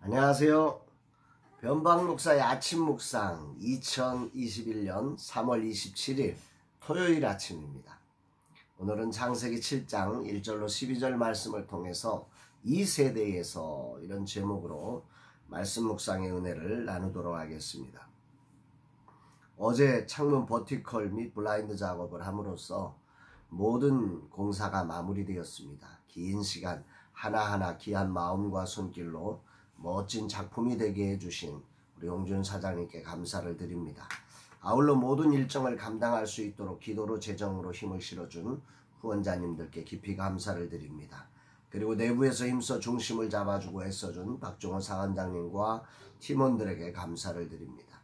안녕하세요. 변방 목사의 아침 묵상 2021년 3월 27일 토요일 아침입니다. 오늘은 창세기 7장 1절로 12절 말씀을 통해서 이 세대에서 이런 제목으로 말씀 묵상의 은혜를 나누도록 하겠습니다. 어제 창문 버티컬 및 블라인드 작업을 함으로써 모든 공사가 마무리되었습니다. 긴 시간 하나하나 귀한 마음과 손길로 멋진 작품이 되게 해주신 우리 용준 사장님께 감사를 드립니다. 아울러 모든 일정을 감당할 수 있도록 기도로 재정으로 힘을 실어준 후원자님들께 깊이 감사를 드립니다. 그리고 내부에서 힘써 중심을 잡아주고 애써준 박종호 사원장님과 팀원들에게 감사를 드립니다.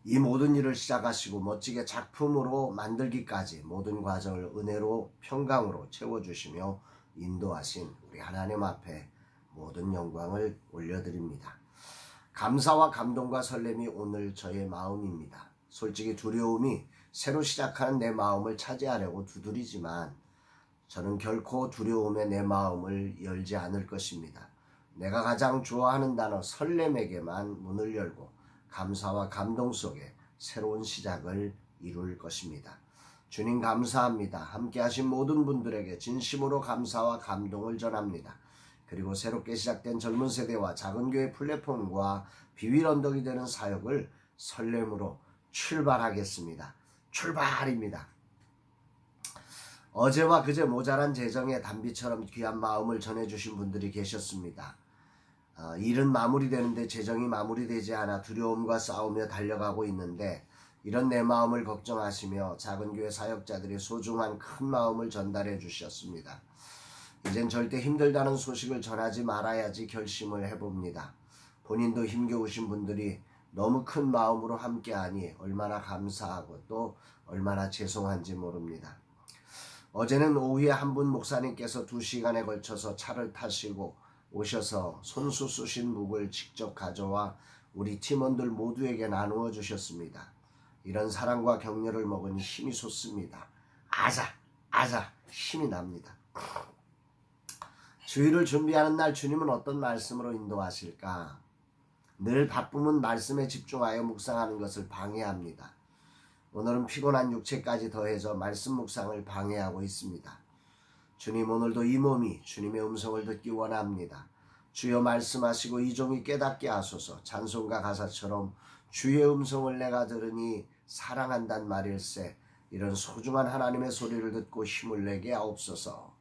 이 모든 일을 시작하시고 멋지게 작품으로 만들기까지 모든 과정을 은혜로 평강으로 채워주시며 인도하신 우리 하나님 앞에 모든 영광을 올려드립니다. 감사와 감동과 설렘이 오늘 저의 마음입니다. 솔직히 두려움이 새로 시작하는 내 마음을 차지하려고 두드리지만 저는 결코 두려움에 내 마음을 열지 않을 것입니다. 내가 가장 좋아하는 단어 설렘에게만 문을 열고 감사와 감동 속에 새로운 시작을 이룰 것입니다. 주님 감사합니다. 함께 하신 모든 분들에게 진심으로 감사와 감동을 전합니다. 그리고 새롭게 시작된 젊은 세대와 작은교회 플랫폼과 비빌 언덕이 되는 사역을 설렘으로 출발하겠습니다. 출발입니다. 어제와 그제 모자란 재정에 단비처럼 귀한 마음을 전해주신 분들이 계셨습니다. 일은 마무리되는데 재정이 마무리되지 않아 두려움과 싸우며 달려가고 있는데 이런 내 마음을 걱정하시며 작은교회 사역자들의 소중한 큰 마음을 전달해 주셨습니다. 이젠 절대 힘들다는 소식을 전하지 말아야지 결심을 해봅니다. 본인도 힘겨우신 분들이 너무 큰 마음으로 함께하니 얼마나 감사하고 또 얼마나 죄송한지 모릅니다. 어제는 오후에 한 분 목사님께서 2시간에 걸쳐서 차를 타시고 오셔서 손수 쑤신 묵을 직접 가져와 우리 팀원들 모두에게 나누어 주셨습니다. 이런 사랑과 격려를 먹으니 힘이 솟습니다. 아자 힘이 납니다. 주일을 준비하는 날 주님은 어떤 말씀으로 인도하실까? 늘 바쁨은 말씀에 집중하여 묵상하는 것을 방해합니다. 오늘은 피곤한 육체까지 더해져 말씀 묵상을 방해하고 있습니다. 주님 오늘도 이 몸이 주님의 음성을 듣기 원합니다. 주여 말씀하시고 이 종이 깨닫게 하소서. 찬송가 가사처럼 주의 음성을 내가 들으니 사랑한단 말일세. 이런 소중한 하나님의 소리를 듣고 힘을 내게 하옵소서.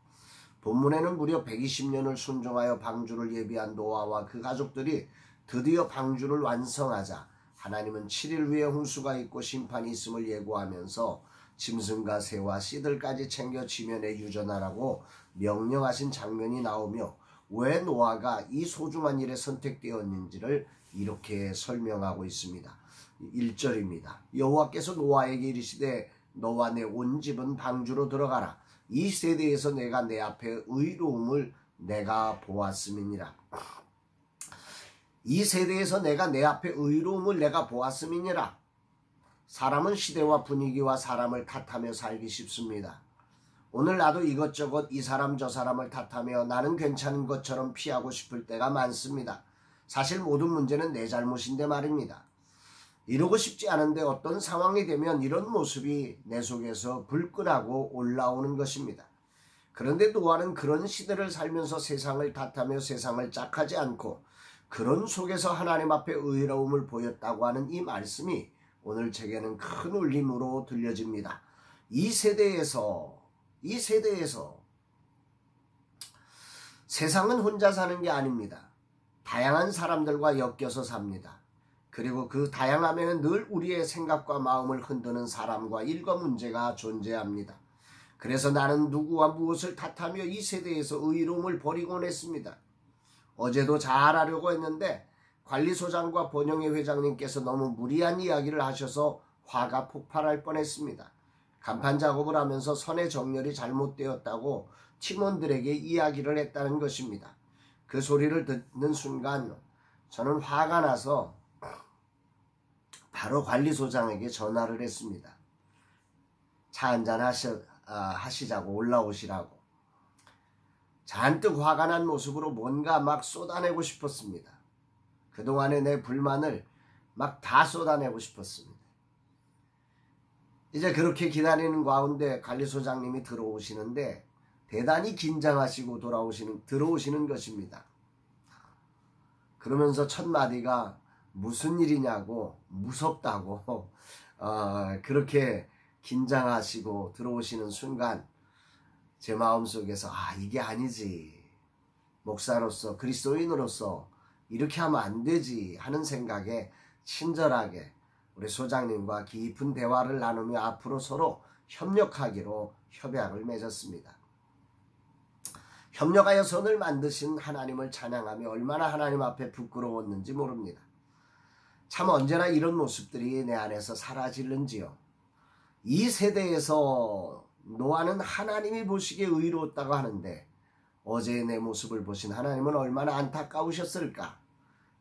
본문에는 무려 120년을 순종하여 방주를 예비한 노아와 그 가족들이 드디어 방주를 완성하자 하나님은 7일 후에 홍수가 있고 심판이 있음을 예고하면서 짐승과 새와 씨들까지 챙겨 지면에 유전하라고 명령하신 장면이 나오며 왜 노아가 이 소중한 일에 선택되었는지를 이렇게 설명하고 있습니다. 1절입니다. 여호와께서 노아에게 이르시되 너와 내 온 집은 방주로 들어가라. 이 세대에서 내가 내 앞에 의로움을 내가 보았음이니라. 이 세대에서 내가 내 앞에 의로움을 내가 보았음이니라. 사람은 시대와 분위기와 사람을 탓하며 살기 쉽습니다. 오늘 나도 이것저것 이 사람 저 사람을 탓하며 나는 괜찮은 것처럼 피하고 싶을 때가 많습니다. 사실 모든 문제는 내 잘못인데 말입니다. 이러고 싶지 않은데 어떤 상황이 되면 이런 모습이 내 속에서 불끈하고 올라오는 것입니다. 그런데 노아는 그런 시대를 살면서 세상을 탓하며 세상을 짝하지 않고 그런 속에서 하나님 앞에 의로움을 보였다고 하는 이 말씀이 오늘 제게는 큰 울림으로 들려집니다. 이 세대에서 세상은 혼자 사는 게 아닙니다. 다양한 사람들과 엮여서 삽니다. 그리고 그 다양함에는 늘 우리의 생각과 마음을 흔드는 사람과 일과 문제가 존재합니다. 그래서 나는 누구와 무엇을 탓하며 이 세대에서 의로움을 버리곤 했습니다. 어제도 잘하려고 했는데 관리소장과 번영회 회장님께서 너무 무리한 이야기를 하셔서 화가 폭발할 뻔했습니다. 간판 작업을 하면서 선의 정렬이 잘못되었다고 팀원들에게 이야기를 했다는 것입니다. 그 소리를 듣는 순간 저는 화가 나서 바로 관리소장에게 전화를 했습니다. 차 한잔 하시자고 올라오시라고. 잔뜩 화가 난 모습으로 뭔가 막 쏟아내고 싶었습니다. 그동안의 내 불만을 막 다 쏟아내고 싶었습니다. 이제 그렇게 기다리는 가운데 관리소장님이 들어오시는데 대단히 긴장하시고 들어오시는 것입니다. 그러면서 첫 마디가 무슨 일이냐고, 무섭다고 그렇게 긴장하시고 들어오시는 순간 제 마음속에서 이게 아니지, 목사로서 그리스도인으로서 이렇게 하면 안 되지 하는 생각에 친절하게 우리 소장님과 깊은 대화를 나누며 앞으로 서로 협력하기로 협약을 맺었습니다. 협력하여 선을 만드신 하나님을 찬양하며 얼마나 하나님 앞에 부끄러웠는지 모릅니다. 참 언제나 이런 모습들이 내 안에서 사라질는지요. 이 세대에서 노아는 하나님이 보시기에 의로웠다고 하는데 어제의 내 모습을 보신 하나님은 얼마나 안타까우셨을까.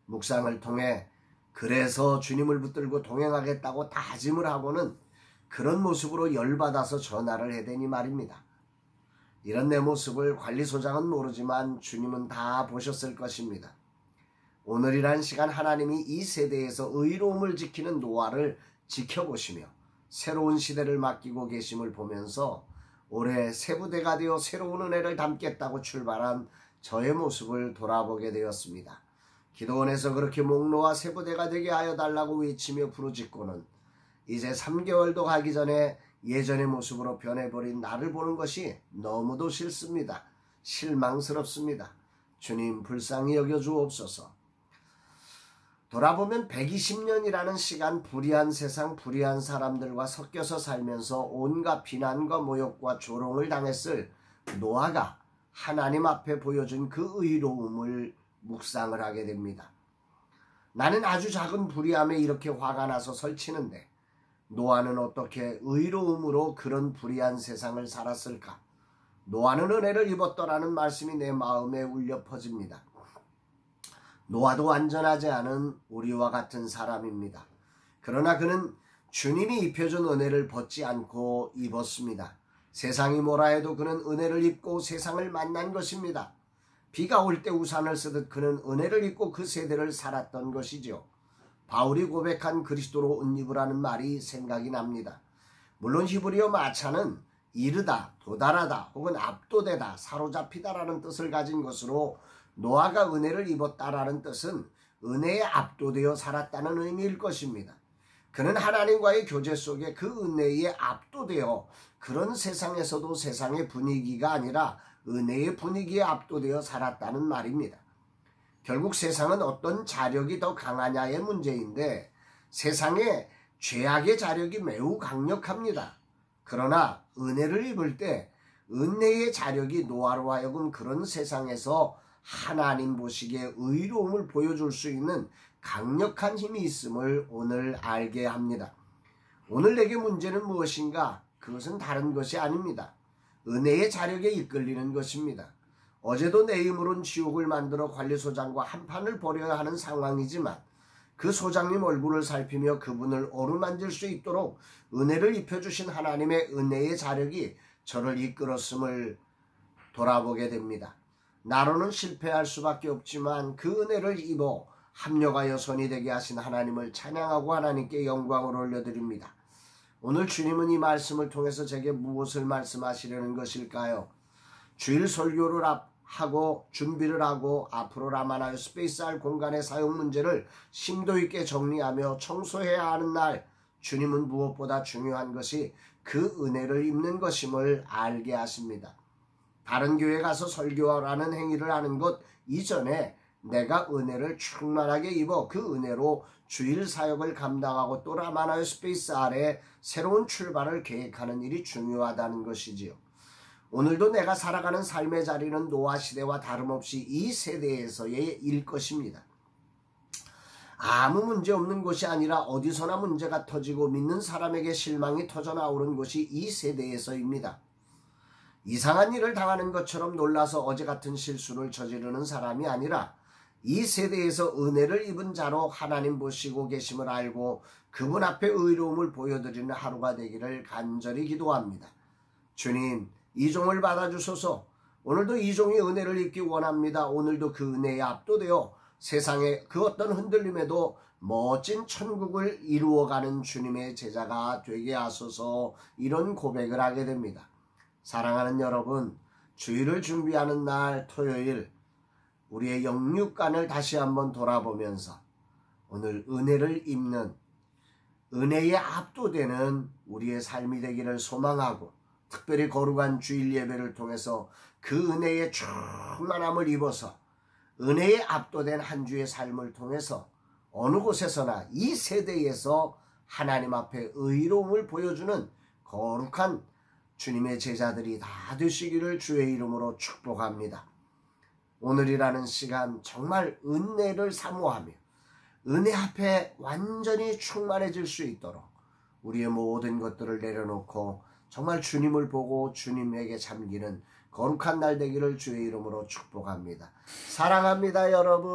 묵상을 통해 그래서 주님을 붙들고 동행하겠다고 다짐을 하고는 그런 모습으로 열받아서 전화를 해대니 말입니다. 이런 내 모습을 관리소장은 모르지만 주님은 다 보셨을 것입니다. 오늘이란 시간 하나님이 이 세대에서 의로움을 지키는 노아를 지켜보시며 새로운 시대를 맡기고 계심을 보면서 올해 새 부대가 되어 새로운 은혜를 담겠다고 출발한 저의 모습을 돌아보게 되었습니다. 기도원에서 그렇게 목놓아 새 부대가 되게 하여 달라고 외치며 부르짖고는 이제 3개월도 가기 전에 예전의 모습으로 변해버린 나를 보는 것이 너무도 싫습니다. 실망스럽습니다. 주님 불쌍히 여겨주옵소서. 돌아보면 120년이라는 시간 불의한 세상, 불의한 사람들과 섞여서 살면서 온갖 비난과 모욕과 조롱을 당했을 노아가 하나님 앞에 보여준 그 의로움을 묵상을 하게 됩니다. 나는 아주 작은 불의함에 이렇게 화가 나서 설치는데 노아는 어떻게 의로움으로 그런 불의한 세상을 살았을까? 노아는 은혜를 입었더라는 말씀이 내 마음에 울려 퍼집니다. 노아도 완전하지 않은 우리와 같은 사람입니다. 그러나 그는 주님이 입혀준 은혜를 벗지 않고 입었습니다. 세상이 뭐라 해도 그는 은혜를 입고 세상을 만난 것입니다. 비가 올 때 우산을 쓰듯 그는 은혜를 입고 그 세대를 살았던 것이죠. 바울이 고백한 그리스도로 옷 입으라는 말이 생각이 납니다. 물론 히브리어 마차는 이르다, 도달하다 혹은 압도되다, 사로잡히다라는 뜻을 가진 것으로 노아가 은혜를 입었다라는 뜻은 은혜에 압도되어 살았다는 의미일 것입니다. 그는 하나님과의 교제 속에 그 은혜에 압도되어 그런 세상에서도 세상의 분위기가 아니라 은혜의 분위기에 압도되어 살았다는 말입니다. 결국 세상은 어떤 자력이 더 강하냐의 문제인데 세상의 죄악의 자력이 매우 강력합니다. 그러나 은혜를 입을 때 은혜의 자력이 노아로 하여금 그런 세상에서 하나님 보시기에 의로움을 보여줄 수 있는 강력한 힘이 있음을 오늘 알게 합니다. 오늘 내게 문제는 무엇인가? 그것은 다른 것이 아닙니다. 은혜의 자력에 이끌리는 것입니다. 어제도 내 힘으로는 지옥을 만들어 관리소장과 한판을 벌여야 하는 상황이지만 그 소장님 얼굴을 살피며 그분을 어루만질 수 있도록 은혜를 입혀주신 하나님의 은혜의 자력이 저를 이끌었음을 돌아보게 됩니다. 나로는 실패할 수밖에 없지만 그 은혜를 입어 합력하여 선이 되게 하신 하나님을 찬양하고 하나님께 영광을 올려드립니다. 오늘 주님은 이 말씀을 통해서 제게 무엇을 말씀하시려는 것일까요? 주일 설교를 하고 준비를 하고 앞으로 라마나요 스페이스할 공간의 사용 문제를 심도 있게 정리하며 청소해야 하는 날, 주님은 무엇보다 중요한 것이 그 은혜를 입는 것임을 알게 하십니다. 다른 교회 가서 설교하라는 행위를 하는 것 이전에 내가 은혜를 충만하게 입어 그 은혜로 주일 사역을 감당하고 또 라마나요 스페이스 아래 새로운 출발을 계획하는 일이 중요하다는 것이지요. 오늘도 내가 살아가는 삶의 자리는 노아 시대와 다름없이 이 세대에서의 일 것입니다. 아무 문제 없는 곳이 아니라 어디서나 문제가 터지고 믿는 사람에게 실망이 터져나오는 곳이 이 세대에서입니다. 이상한 일을 당하는 것처럼 놀라서 어제 같은 실수를 저지르는 사람이 아니라 이 세대에서 은혜를 입은 자로 하나님 보시고 계심을 알고 그분 앞에 의로움을 보여드리는 하루가 되기를 간절히 기도합니다. 주님, 이 종을 받아주소서. 오늘도 이 종이 은혜를 입기 원합니다. 오늘도 그 은혜에 압도되어 세상의 그 어떤 흔들림에도 멋진 천국을 이루어가는 주님의 제자가 되게 하소서. 이런 고백을 하게 됩니다. 사랑하는 여러분, 주일을 준비하는 날 토요일 우리의 영육간을 다시 한번 돌아보면서 오늘 은혜를 입는, 은혜에 압도되는 우리의 삶이 되기를 소망하고, 특별히 거룩한 주일 예배를 통해서 그 은혜의 충만함을 입어서 은혜에 압도된 한 주의 삶을 통해서 어느 곳에서나 이 세대에서 하나님 앞에 의로움을 보여주는 거룩한 주님의 제자들이 다 되시기를 주의 이름으로 축복합니다. 오늘이라는 시간 정말 은혜를 사모하며 은혜 앞에 완전히 충만해질 수 있도록 우리의 모든 것들을 내려놓고 정말 주님을 보고 주님에게 잠기는 거룩한 날 되기를 주의 이름으로 축복합니다. 사랑합니다, 여러분.